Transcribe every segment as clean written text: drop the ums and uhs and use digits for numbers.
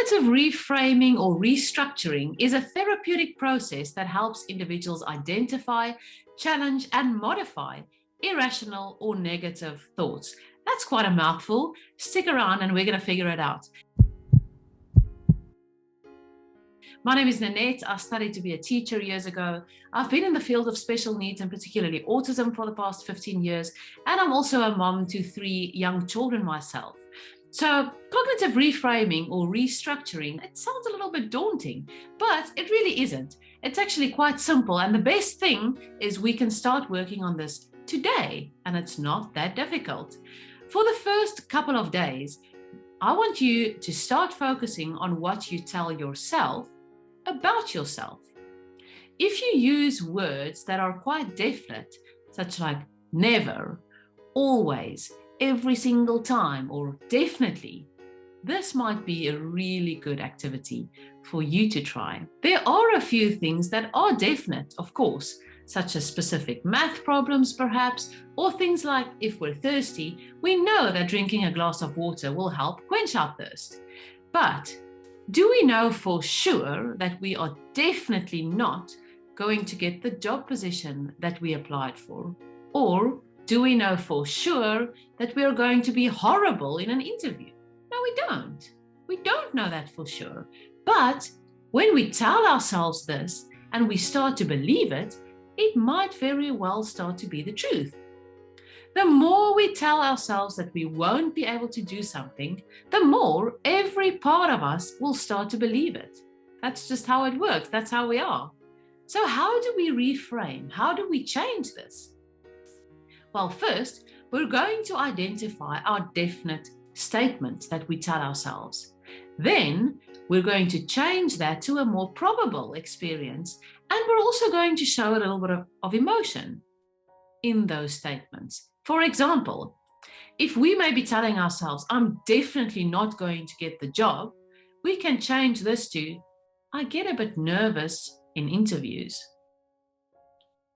Cognitive reframing or restructuring is a therapeutic process that helps individuals identify, challenge, and modify irrational or negative thoughts. That's quite a mouthful. Stick around and we're going to figure it out. My name is Nanette. I studied to be a teacher years ago. I've been in the field of special needs and particularly autism for the past 15 years. And I'm also a mom to 3 young children myself. So cognitive reframing or restructuring, it sounds a little bit daunting, but it really isn't. It's actually quite simple. And the best thing is we can start working on this today, and it's not that difficult. For the first couple of days, I want you to start focusing on what you tell yourself about yourself. If you use words that are quite definite, such like never, always, every single time, or definitely, this might be a really good activity for you to try. There are a few things that are definite, of course, such as specific math problems perhaps, or things like if we're thirsty, we know that drinking a glass of water will help quench our thirst. But do we know for sure that we are definitely not going to get the job position that we applied for? Or do we know for sure that we are going to be horrible in an interview? No, we don't. We don't know that for sure. But when we tell ourselves this and we start to believe it, it might very well start to be the truth. The more we tell ourselves that we won't be able to do something, the more every part of us will start to believe it. That's just how it works. That's how we are. So how do we reframe? How do we change this? Well, first, we're going to identify our definite statements that we tell ourselves. Then we're going to change that to a more probable experience, and we're also going to show a little bit of emotion in those statements. For example, if we may be telling ourselves, I'm definitely not going to get the job, we can change this to, I get a bit nervous in interviews.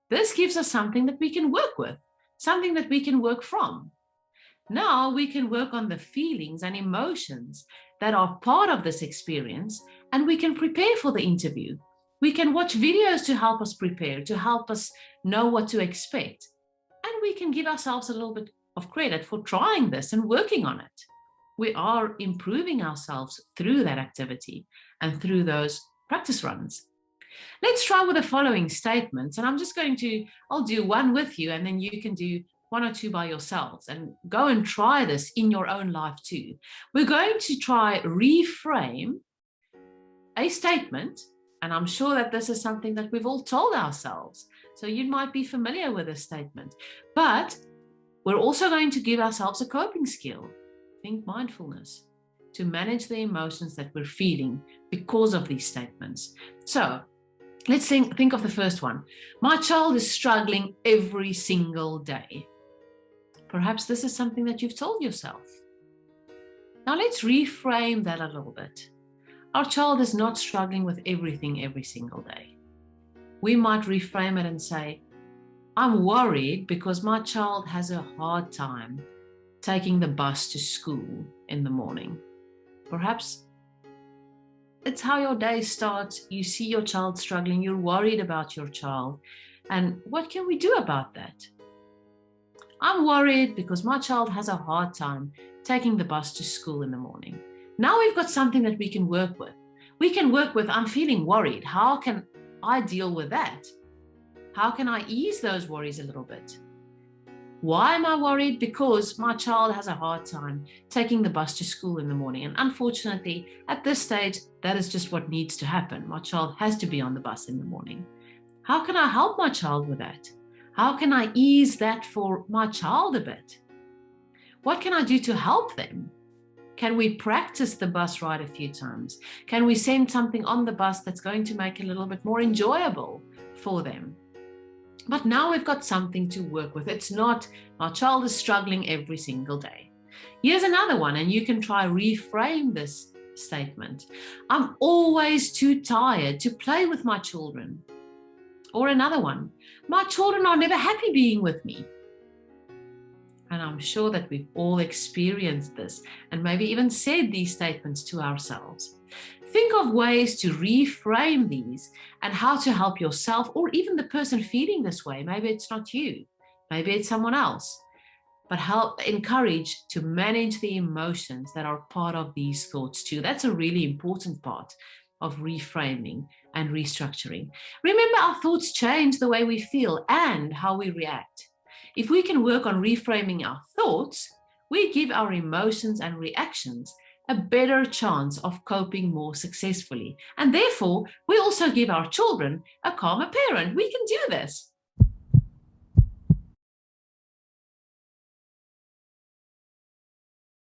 This gives us something that we can work with, something that we can work from. Now we can work on the feelings and emotions that are part of this experience, and we can prepare for the interview. We can watch videos to help us prepare, to help us know what to expect. And we can give ourselves a little bit of credit for trying this and working on it. We are improving ourselves through that activity and through those practice runs. Let's try with the following statements, and I'll do one with you, and then you can do 1 or 2 by yourselves and go and try this in your own life too. We're going to try reframe a statement, and I'm sure that this is something that we've all told ourselves. So you might be familiar with this statement, but we're also going to give ourselves a coping skill. Think mindfulness to manage the emotions that we're feeling because of these statements. So let's think of the first one. My child is struggling every single day. Perhaps this is something that you've told yourself. Now let's reframe that a little bit. Our child is not struggling with everything every single day. We might reframe it and say, I'm worried because my child has a hard time taking the bus to school in the morning. Perhaps it's how your day starts. You see your child struggling, you're worried about your child. And what can we do about that? I'm worried because my child has a hard time taking the bus to school in the morning. Now we've got something that we can work with. We can work with, I'm feeling worried. How can I deal with that? How can I ease those worries a little bit? Why am I worried? Because my child has a hard time taking the bus to school in the morning. And unfortunately, at this stage, that is just what needs to happen. My child has to be on the bus in the morning. How can I help my child with that? How can I ease that for my child a bit? What can I do to help them? Can we practice the bus ride a few times? Can we send something on the bus that's going to make it a little bit more enjoyable for them? But now we've got something to work with. It's not, our child is struggling every single day. Here's another one, and you can try reframe this statement. I'm always too tired to play with my children. Or another one, my children are never happy being with me. And I'm sure that we've all experienced this and maybe even said these statements to ourselves. Think of ways to reframe these and how to help yourself or even the person feeling this way. Maybe it's not you, maybe it's someone else, but help encourage to manage the emotions that are part of these thoughts too. That's a really important part of reframing and restructuring. Remember, our thoughts change the way we feel and how we react. If we can work on reframing our thoughts, we give our emotions and reactions a better chance of coping more successfully. And therefore, we also give our children a calmer parent. We can do this.